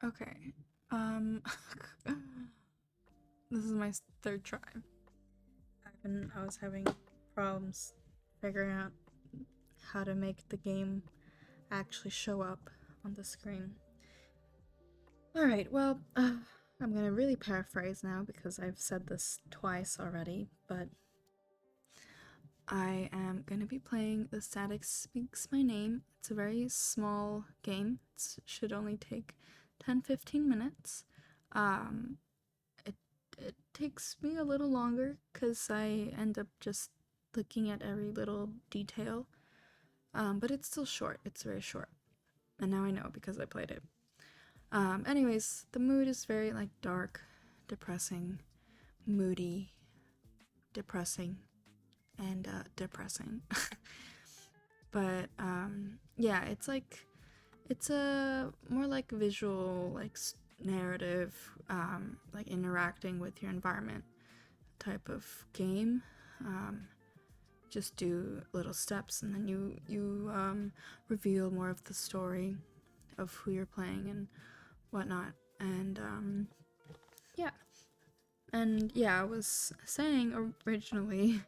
Okay. Um, this is my third try. I was having problems figuring out how to make the game actually show up on the screen. Alright, well, I'm gonna really paraphrase now because I've said this twice already, but I am gonna be playing The Static Speaks My Name. It's a very small game. It should only take 10-15 minutes. Um, it takes me a little longer because I end up just looking at every little detail. But it's still short. It's very short. And now I know because I played it. Anyways, the mood is very like dark, depressing, moody, depressing, and depressing. But yeah, it's a more like visual, like narrative, like interacting with your environment type of game. Um, just do little steps, and then you reveal more of the story of who you're playing and whatnot. And yeah, I was saying originally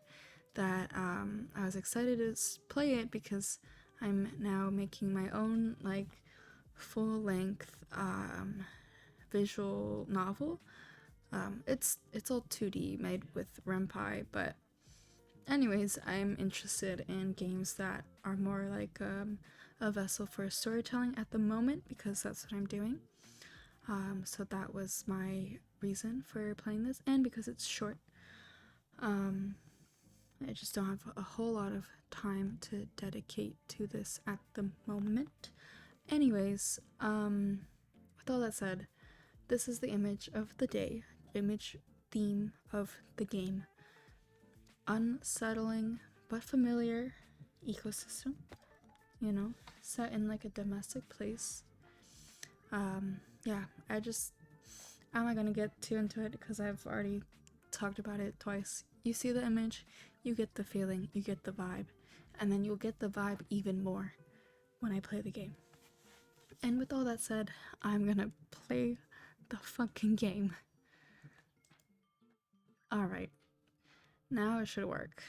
that I was excited to play it because I'm now making my own like full length visual novel. It's all 2D made with Ren'Py, but anyways, I'm interested in games that are more like a vessel for storytelling at the moment because that's what I'm doing. So that was my reason for playing this, and because it's short. Um, I just don't have a whole lot of time to dedicate to this at the moment. Anyways, with all that said, this is the image of the day, image theme of the game. Unsettling but familiar ecosystem, set in like a domestic place. Yeah, I'm not gonna get too into it because I've already talked about it twice. You see the image, you get the feeling, you get the vibe, and then you'll get the vibe even more when I play the game. And with all that said, I'm gonna play the fucking game. Alright, now it should work.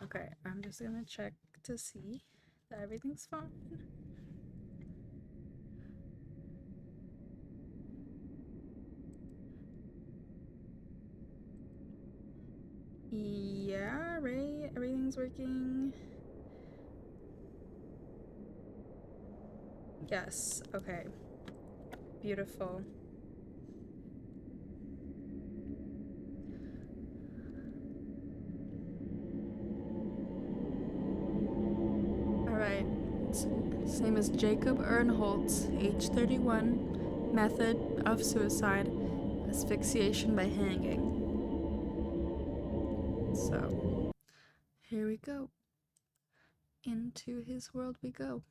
Okay, I'm just gonna check to see that everything's fine. Yeah, right, everything's working. Yes, okay. Beautiful. Alright, same as Jacob Earnholtz, age 31, method of suicide, asphyxiation by hanging. So, here we go. Into his world we go.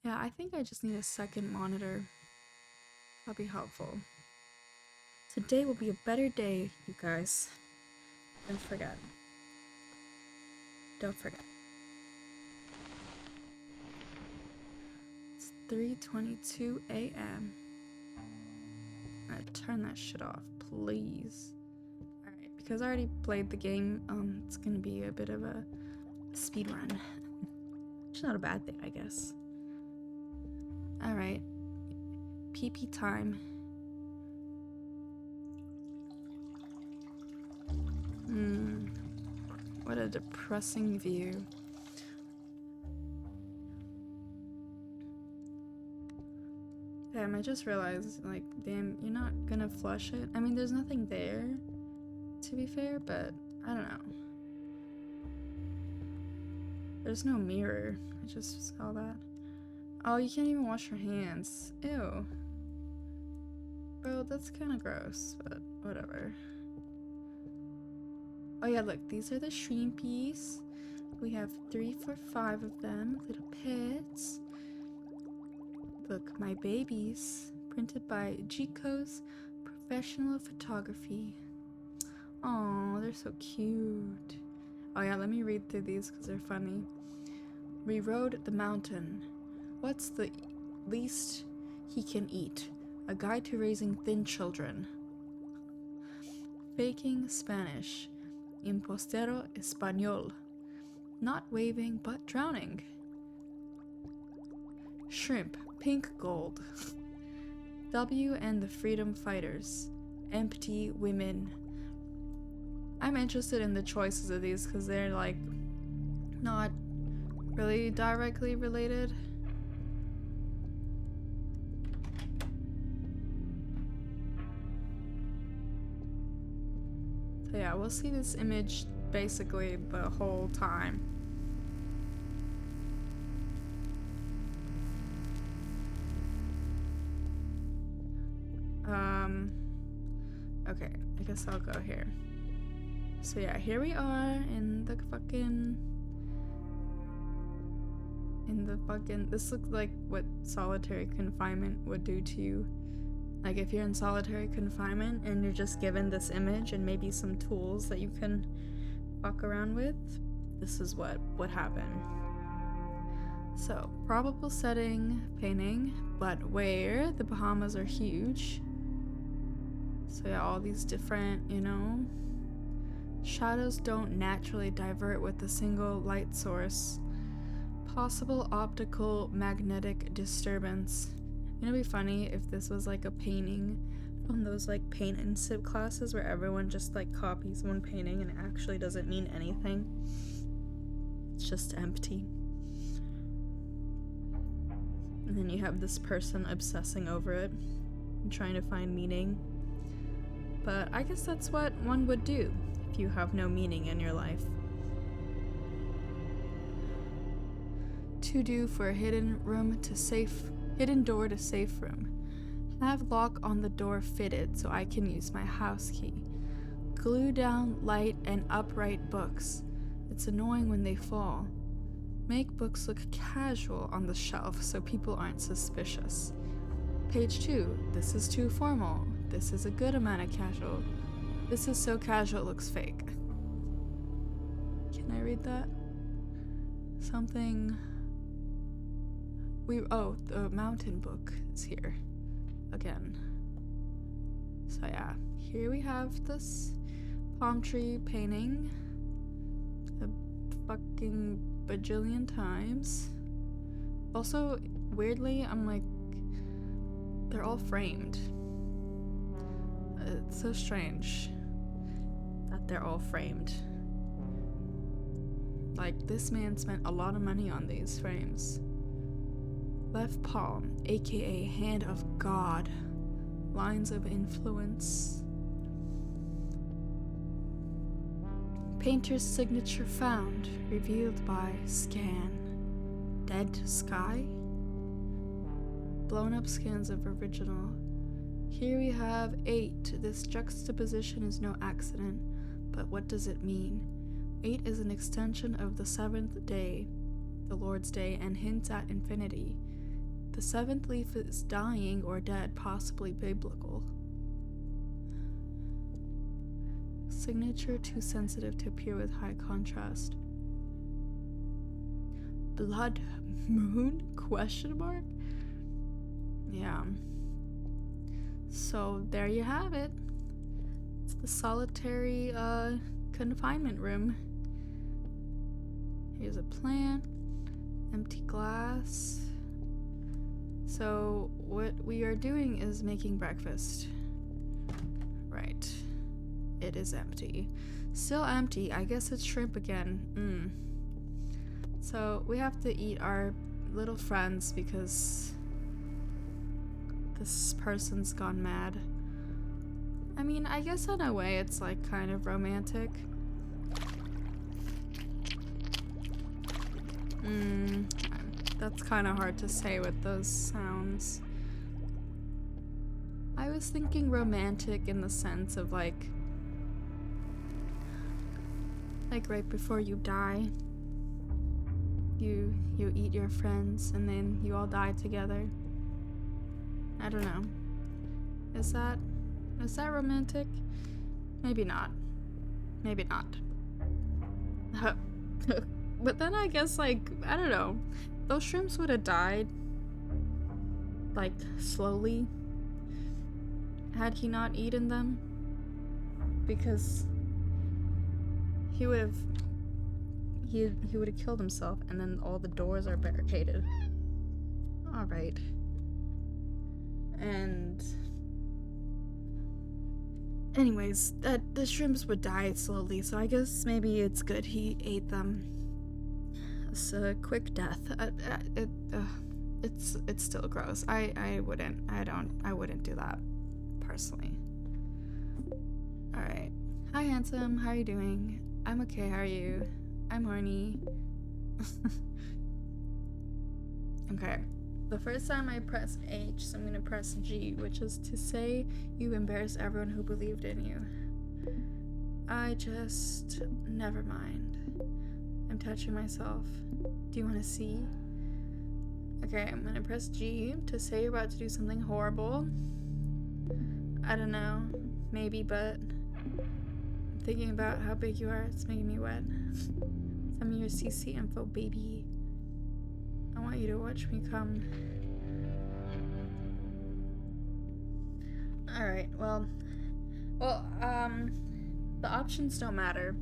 Yeah, I think I just need a second monitor. That'll be helpful. Today will be a better day, you guys. Don't forget. Don't forget. It's 3:22 a.m. Turn that shit off, please. Alright, because I already played the game, it's gonna be a bit of a speed run. Which is not a bad thing, I guess. Alright. PP time. What a depressing view. Damn, I just realized, like, damn, you're not gonna flush it? I mean, there's nothing there, to be fair, but I don't know. There's no mirror. I just saw that. Oh, you can't even wash your hands. Ew. Bro, that's kind of gross, but whatever. Oh yeah, look, these are the shrimpies. We have 3, 4, 5 of them, little pets. Look, my babies, printed by Jico's Professional Photography. Oh, they're so cute. Oh yeah, let me read through these because they're funny. We rode the mountain. What's the least he can eat? A guide to raising thin children. Faking Spanish. Impostero español. Not waving, but drowning. Shrimp. Pink gold. W and the Freedom Fighters. Empty women. I'm interested in the choices of these because they're like not really directly related. So yeah, we'll see this image basically the whole time. Okay, I guess I'll go here. So yeah, here we are in the fucking... This looks like what solitary confinement would do to you. Like if you're in solitary confinement and you're just given this image and maybe some tools that you can fuck around with, this is what would happen. So, probable setting, painting, but where the Bahamas are huge. So yeah, all these different, shadows don't naturally divert with a single light source. Possible optical magnetic disturbance. It'd be funny if this was like a painting from those like paint and sip classes where everyone just like copies one painting and it actually doesn't mean anything. It's just empty. And then you have this person obsessing over it and trying to find meaning. But I guess that's what one would do if you have no meaning in your life. To do for a hidden door to safe room. Have lock on the door fitted so I can use my house key. Glue down light and upright books. It's annoying when they fall. Make books look casual on the shelf so people aren't suspicious. Page 2. This is too formal. This is a good amount of casual. This is so casual it looks fake. Can I read that? Something... the mountain book is here. Again. So yeah, here we have this palm tree painting a fucking bajillion times. Also, weirdly, I'm like, they're all framed. It's so strange that they're all framed. Like, this man spent a lot of money on these frames. Left palm, aka hand of God. Lines of influence. Painter's signature found, revealed by scan. Dead sky? Blown up scans of original. Here we have 8. This juxtaposition is no accident, but what does it mean? 8 is an extension of the 7th day, the Lord's Day, and hints at infinity. The 7th leaf is dying or dead, possibly biblical. Signature too sensitive to appear with high contrast. Blood moon? Question mark? Yeah. So there you have it. It's the solitary confinement room. Here's a plant, empty glass. So what we are doing is making breakfast. Right. It is empty. Still empty. I guess it's shrimp again. So we have to eat our little friends because this person's gone mad. I mean, I guess in a way it's like kind of romantic. That's kind of hard to say with those sounds. I was thinking romantic in the sense of like right before you die, you eat your friends and then you all die together. I don't know. Is that romantic? Maybe not. Maybe not. But then I guess, like, I don't know. Those shrimps would have died, like, slowly, had he not eaten them. Because he would have killed himself, and then all the doors are barricaded. Alright. And anyways, the shrimps would die slowly, so I guess maybe it's good he ate them. It's a quick death. It's still gross. I wouldn't do that personally. Alright. Hi, handsome. How are you doing? I'm okay. How are you? I'm horny. Okay. The first time I press H, so I'm gonna press G, which is to say you embarrass everyone who believed in you. Never mind. I'm touching myself. Do you want to see? Okay, I'm gonna press G to say you're about to do something horrible. I don't know. Maybe, but I'm thinking about how big you are. It's making me wet. Send me your CC info, baby. I want you to watch me come. Alright, well, the options don't matter.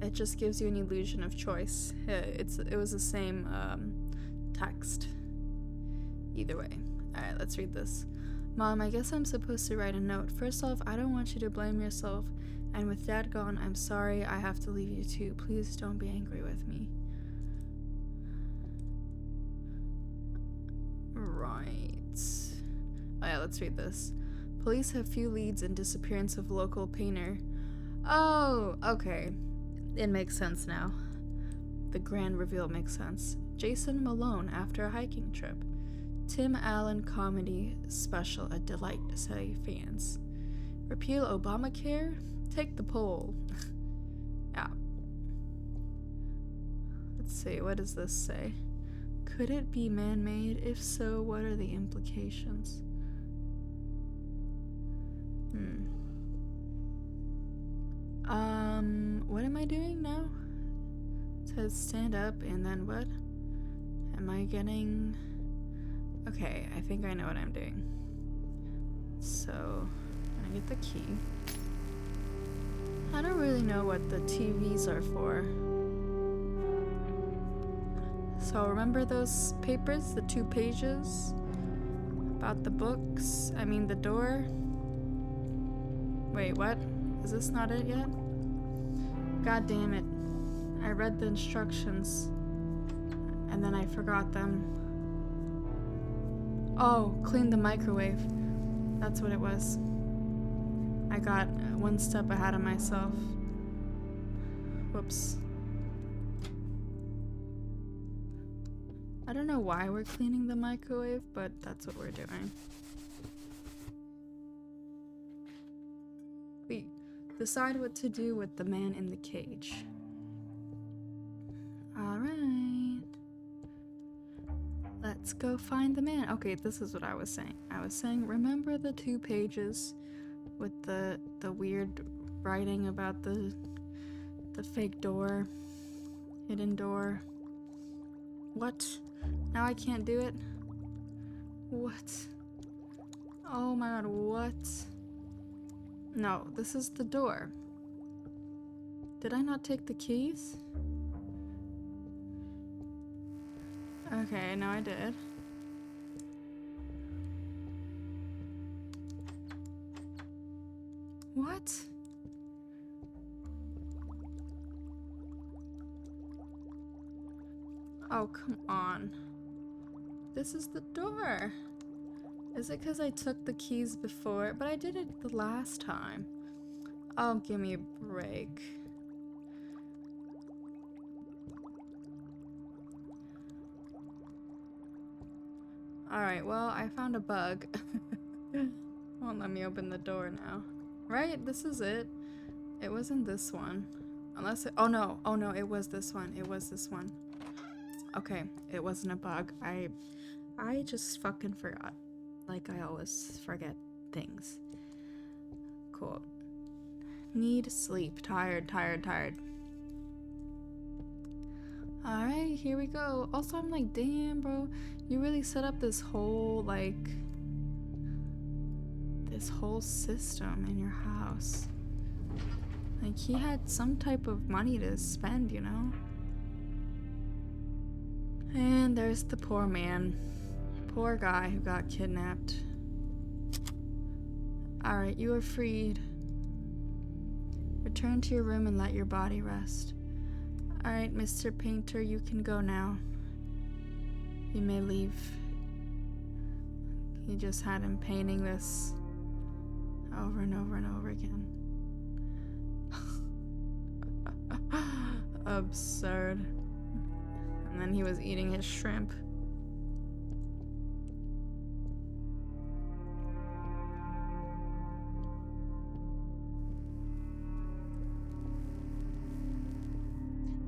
It just gives you an illusion of choice. It was the same, text. Either way. Alright, let's read this. Mom, I guess I'm supposed to write a note. First off, I don't want you to blame yourself, and with Dad gone, I'm sorry I have to leave you too. Please don't be angry with me. Right. Oh yeah, let's read this. Police have few leads in disappearance of local painter. Oh, okay. It makes sense now. The grand reveal makes sense. Jason Malone after a hiking trip. Tim Allen comedy special, a delight to say fans. Repeal Obamacare? Take the poll. Yeah. Let's see, what does this say? Could it be man-made? If so, what are the implications? What am I doing now? It says stand up, and then what? Am I getting... Okay, I think I know what I'm doing. So, I'm gonna get the key. I don't really know what the TVs are for. So remember those papers, the 2 pages? About the books? I mean the door? Wait, what? Is this not it yet? God damn it. I read the instructions, and then I forgot them. Oh, clean the microwave. That's what it was. I got one step ahead of myself. Whoops. I don't know why we're cleaning the microwave, but that's what we're doing. We decide what to do with the man in the cage. Alright. Let's go find the man. Okay, this is what I was saying. I was saying, remember the 2 pages with the weird writing about the fake door, hidden door? What? Now I can't do it? What? Oh my god, what? No, this is the door. Did I not take the keys? Okay, now I did. What? Oh, come on. This is the door. Is it because I took the keys before? But I did it the last time. Oh, give me a break. Alright, well, I found a bug. Won't let me open the door now. Right? This is it. It wasn't this one. Unless it... Oh no, it was this one. It was this one. Okay, it wasn't a bug. I just fucking forgot. Like I always forget things. Cool. Need sleep. Tired. Alright, here we go. Also, I'm like, damn, bro, you really set up this whole, like, this whole system in your house. Like, he had some type of money to spend, you know? And there's the poor man. Poor guy who got kidnapped. Alright, you are freed. Return to your room and let your body rest. Alright, Mr. Painter, you can go now. You may leave. He just had him painting this over and over and over again. Absurd. And then he was eating his shrimp.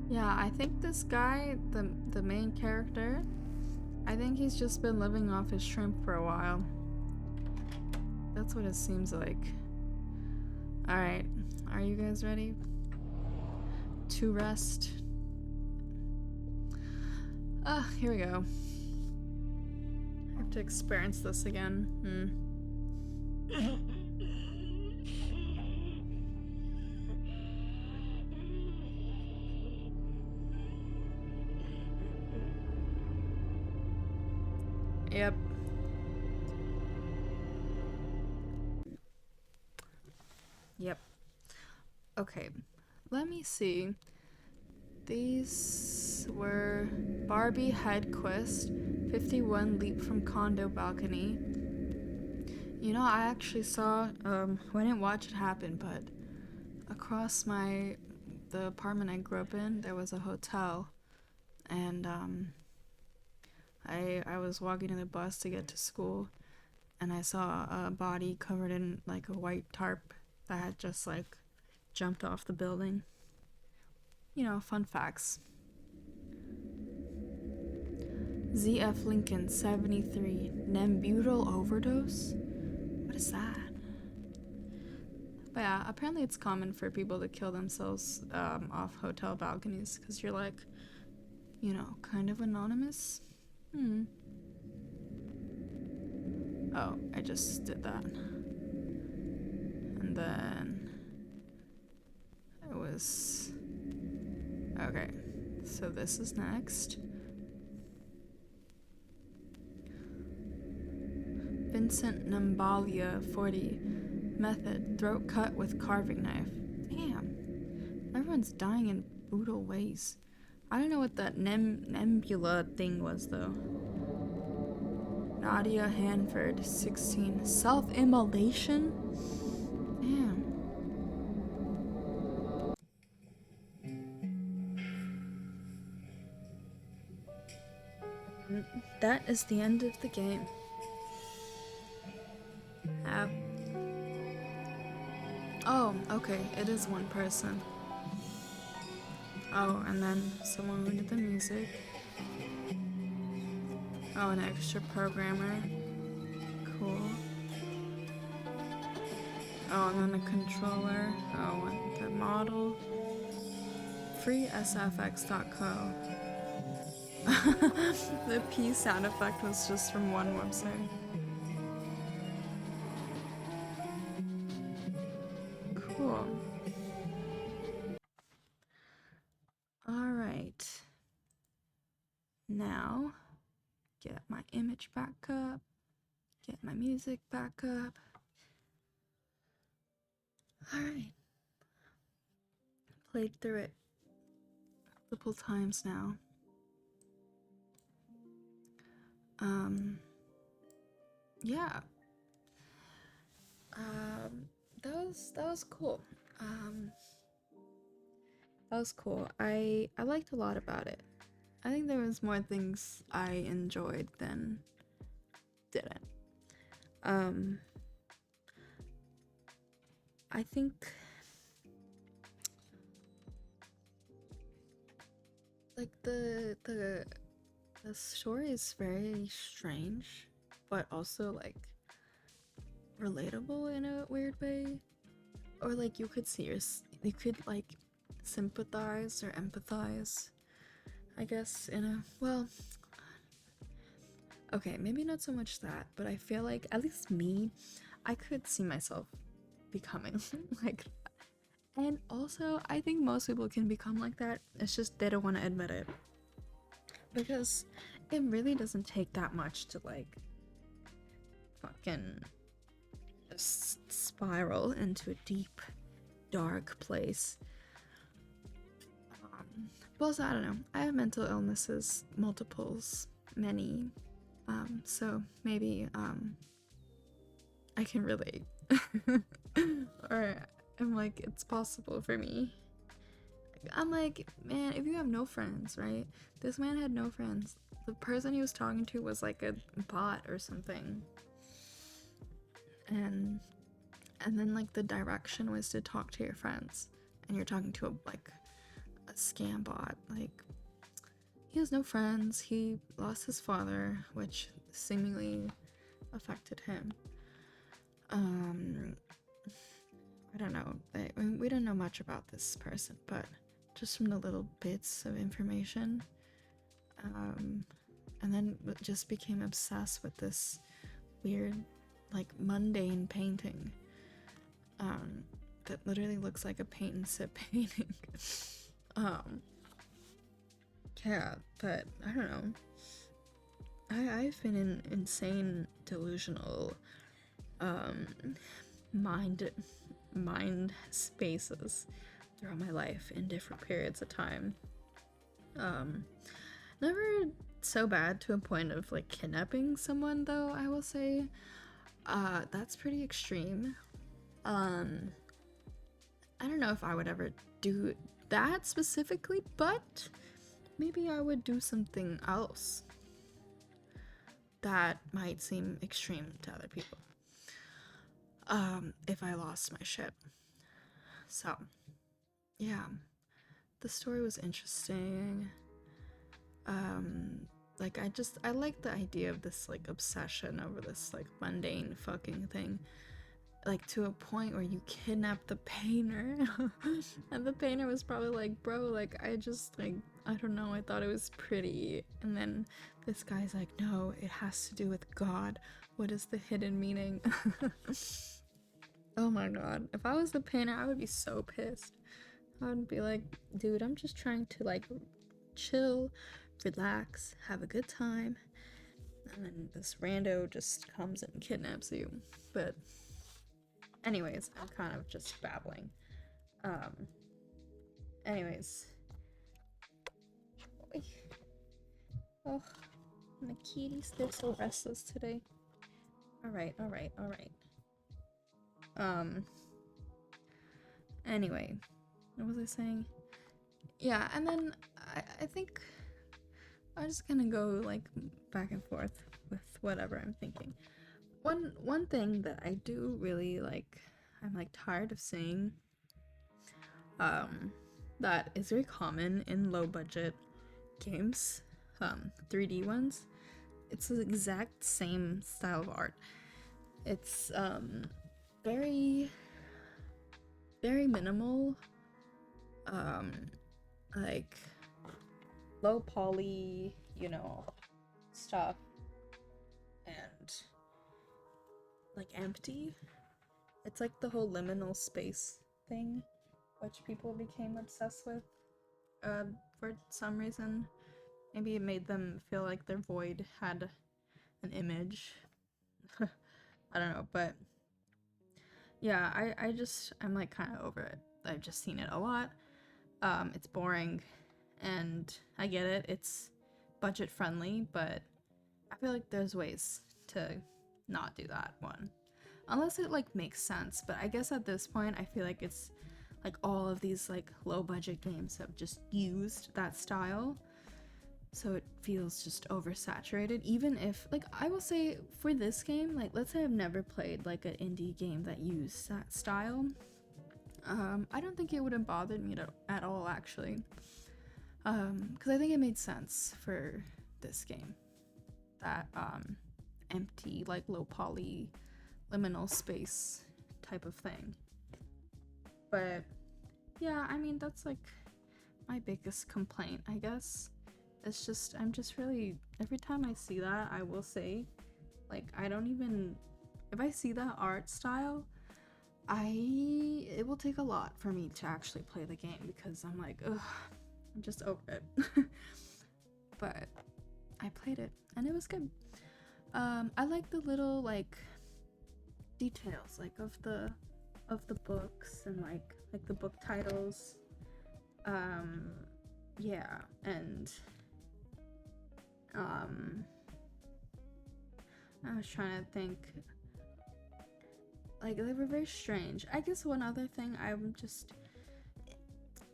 Yeah, I think this guy, the main character, I think he's just been living off his shrimp for a while. That's what it seems like. Alright, are you guys ready to rest? Here we go. I have to experience this again. Yep. Yep. Okay, let me see. These were Barbie Head Quest, 51 Leap from Condo Balcony. You know, I actually saw, I didn't watch it happen, but across the apartment I grew up in, there was a hotel, and I was walking to the bus to get to school, and I saw a body covered in like a white tarp that had just like jumped off the building. You know, fun facts. ZF Lincoln 73, Nembutal overdose? What is that? But yeah, apparently it's common for people to kill themselves off hotel balconies because you're like, you know, kind of anonymous. Oh, I just did that. And then it was... Okay, so this is next. Vincent Nambalia 40. Method, throat cut with carving knife. Damn. Everyone's dying in brutal ways. I don't know what that Nebula thing was, though. Nadia Hanford, 16. Self-immolation? Damn. That is the end of the game. Oh, okay, it is one person. Oh, and then someone who did the music. Oh, an extra programmer. Cool. Oh, and then a controller. Oh, and the model. FreeSFX.co. The P sound effect was just from one website. Cool. Alright. Now, get my image back up. Get my music back up. Alright. Played through it multiple times now. Yeah. That was cool. That was cool. I liked a lot about it. I think there was more things I enjoyed than didn't. I think like the story is very strange, but also like relatable in a weird way. Or like you could like sympathize or empathize I guess in a, well, okay, maybe not so much that, but I feel like, at least me, I could see myself becoming like that. And also, I think most people can become like that. It's just they don't want to admit it. Because it really doesn't take that much to, like, fucking just spiral into a deep, dark place. Well, so I don't know. I have mental illnesses, multiples, many. So maybe I can relate. Or I'm like, it's possible for me. I'm like, man, if you have no friends, right? This man had no friends. The person he was talking to was like a bot or something. And then like the direction was to talk to your friends. And you're talking to a scam bot. Like, he has no friends. He lost his father, which seemingly affected him. I don't know. We don't know much about this person, but just from the little bits of information. And then just became obsessed with this weird, like, mundane painting. That literally looks like a paint and sip painting. Yeah, but I don't know. I've been in insane delusional mind spaces throughout my life in different periods of time. Never so bad to a point of like kidnapping someone though, I will say. That's pretty extreme. I don't know if I would ever do that specifically, but maybe I would do something else that might seem extreme to other people. If I lost my shit. So, yeah, the story was interesting. Like, I like the idea of this, like, obsession over this, like, mundane fucking thing. Like, to a point where you kidnap the painter. And the painter was probably like, bro, like, I just, like, I don't know, I thought it was pretty. And then this guy's like, no, it has to do with God. What is the hidden meaning? Oh my god. If I was the painter, I would be so pissed. I would be like, dude, I'm just trying to, like, chill, relax, have a good time. And then this rando just comes and kidnaps you. But anyways, I'm kind of just babbling. Anyways. Oh, my kitties, they're so restless today. Alright. Anyway, what was I saying? Yeah, and then I think I'm just gonna go like back and forth with whatever I'm thinking. One thing that I do really like, I'm like tired of seeing, that is very common in low budget games, 3D ones. It's the exact same style of art. It's very minimal, like low poly, stuff, and like empty. It's like the whole liminal space thing, which people became obsessed with for some reason. Maybe it made them feel like their void had an image. I don't know, but yeah, I'm like kind of over it. I've just seen it a lot. It's boring, and I get it. It's budget friendly, but I feel like there's ways to not do that one. Unless it like makes sense, but I guess at this point I feel like it's like all of these like low budget games have just used that style. So it feels just oversaturated. Even if, like, I will say for this game, like, let's say I've never played like an indie game that used that style. I don't think it would have bothered me at all, actually. Because I think it made sense for this game. That empty, like, low poly, liminal space type of thing. But yeah, I mean, that's like my biggest complaint, I guess. it's just, I'm just really, every time I see that, I will say, like, I don't even, if I see that art style, it will take a lot for me to actually play the game because I'm like, ugh, I'm just over it. But I played it and it was good. I like the little like details like of the books and like the book titles. Um, yeah, and um, I was trying to think. Like they were very strange. I guess one other thing I'm just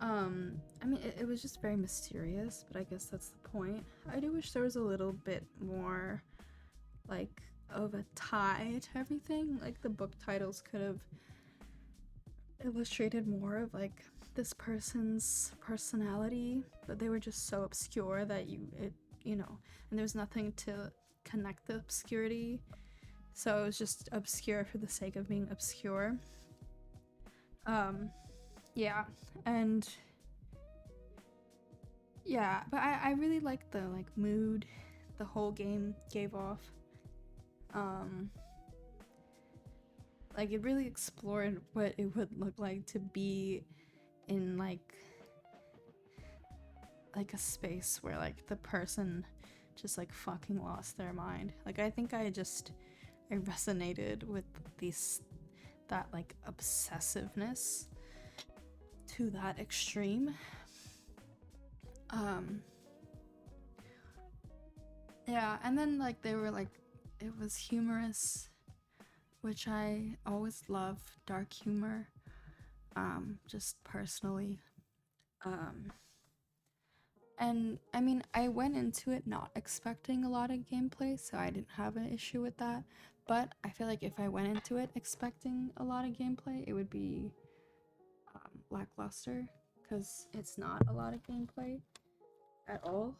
I mean it was just very mysterious, but I guess that's the point. I do wish there was a little bit more like of a tie to everything. Like the book titles could have illustrated more of like this person's personality, but they were just so obscure that you know, and there's nothing to connect the obscurity. So it was just obscure for the sake of being obscure. Um yeah, and yeah, but I really like the like mood the whole game gave off. Um like it really explored what it would look like to be in like a space where like the person just like fucking lost their mind. Like I think I resonated with these that like obsessiveness to that extreme. Um yeah, and then like they were like it was humorous, which I always love dark humor. Just personally. Um and I mean, I went into it not expecting a lot of gameplay, so I didn't have an issue with that. But I feel like if I went into it expecting a lot of gameplay, it would be lackluster because it's not a lot of gameplay at all.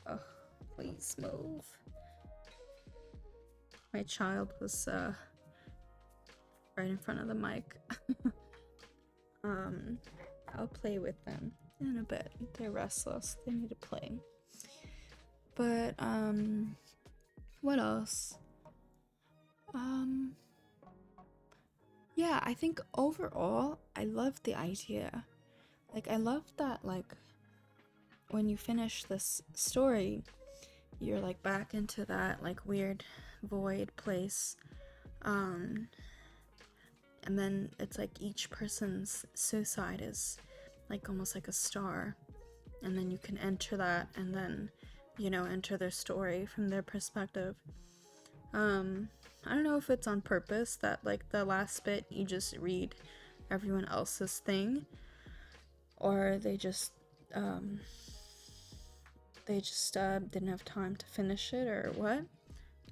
Oh, please move. My child was right in front of the mic. um, I'll play with them in a bit. They're restless. They need to play. But what else? Um, yeah, I think overall, I love the idea. Like, I love that, like, when you finish this story, you're like back into that like weird void place. Um, and then it's like each person's suicide is like almost like a star, and then you can enter that and then, you know, enter their story from their perspective. I don't know if it's on purpose that like the last bit you just read everyone else's thing, or they just didn't have time to finish it or what.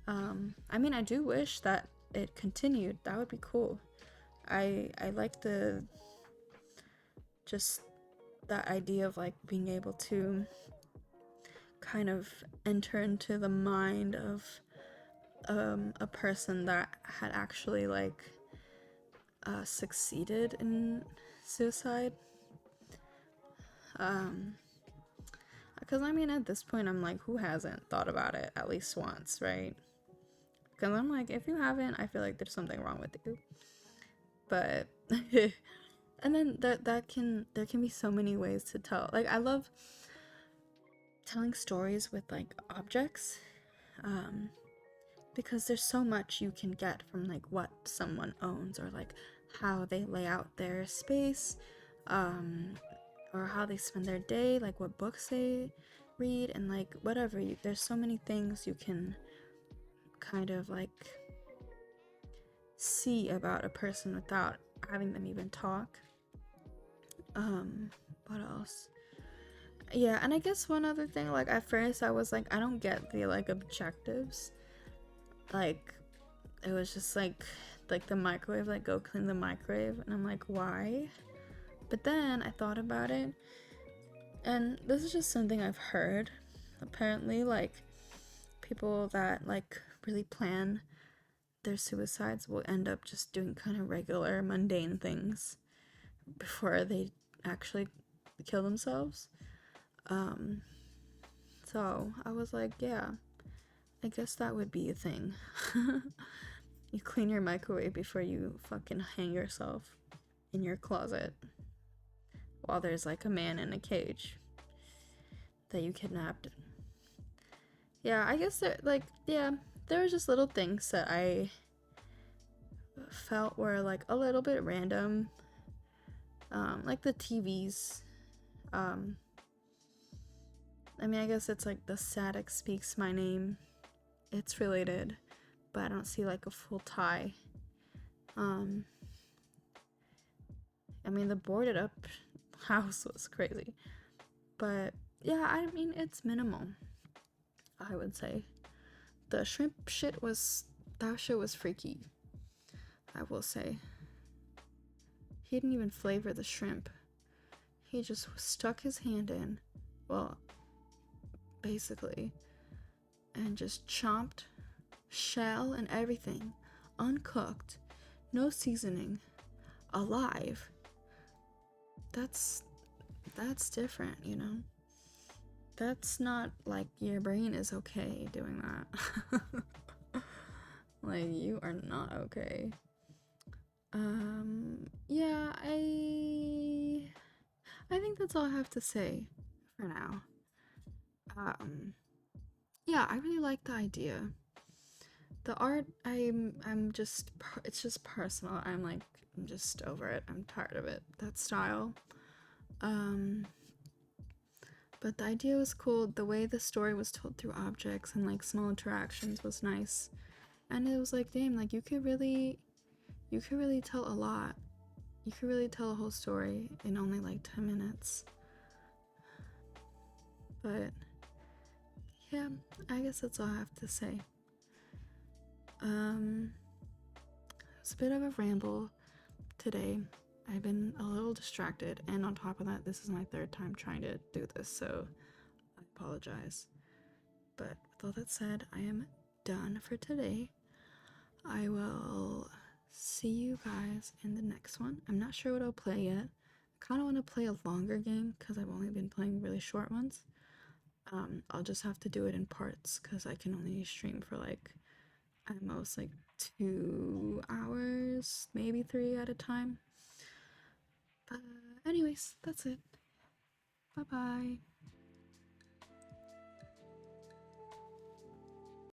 I mean, I do wish that it continued. That would be cool. I like the just that idea of like being able to kind of enter into the mind of a person that had actually like succeeded in suicide. Because I mean, at this point, I'm like, who hasn't thought about it at least once, right? Because I'm like, if you haven't, I feel like there's something wrong with you. But and then there can be so many ways to tell. Like I love telling stories with like objects, because there's so much you can get from like what someone owns or like how they lay out their space, or how they spend their day, like what books they read, and like whatever. There's so many things you can kind of like see about a person without having them even talk. What else? Yeah, and I guess one other thing, like at first I was like, I don't get the like objectives. Like it was just like the microwave, like go clean the microwave, and I'm like, why? But then I thought about it, and this is just something I've heard. Apparently, like people that like really plan their suicides will end up just doing kind of regular mundane things, before they actually kill themselves. Um, so I was like, yeah, I guess that would be a thing. You clean your microwave before you fucking hang yourself in your closet while there's like a man in a cage that you kidnapped. Yeah, I guess there were just little things that I felt were like a little bit random. Like the TVs. Um, I mean, I guess it's like the Static Speaks My Name. It's related, but I don't see like a full tie. Um, I mean, the boarded up house was crazy. But yeah, I mean, it's minimal, I would say. The shrimp shit was, that shit was freaky, I will say. He didn't even flavor the shrimp. He just stuck his hand in, well, basically, and just chomped shell and everything, uncooked, no seasoning, alive. That's different, you know? That's not like your brain is okay doing that. Like, you are not okay. Yeah, I think that's all I have to say for now. Yeah, I really like the idea. The art, I'm just, it's just personal. I'm just over it. I'm tired of it. That style. Um, but the idea was cool. The way the story was told through objects and like small interactions was nice. And it was like, damn, like you could really tell a lot. You could really tell a whole story in only like 10 minutes. But yeah, I guess that's all I have to say. It's a bit of a ramble today. I've been a little distracted, and on top of that, this is my third time trying to do this, so I apologize. But with all that said, I am done for today. I will see you guys in the next one. I'm not sure what I'll play yet. I kind of want to play a longer game because I've only been playing really short ones. I'll just have to do it in parts because I can only stream for like at most like 2 hours, maybe 3 at a time. But anyways, that's it. Bye bye.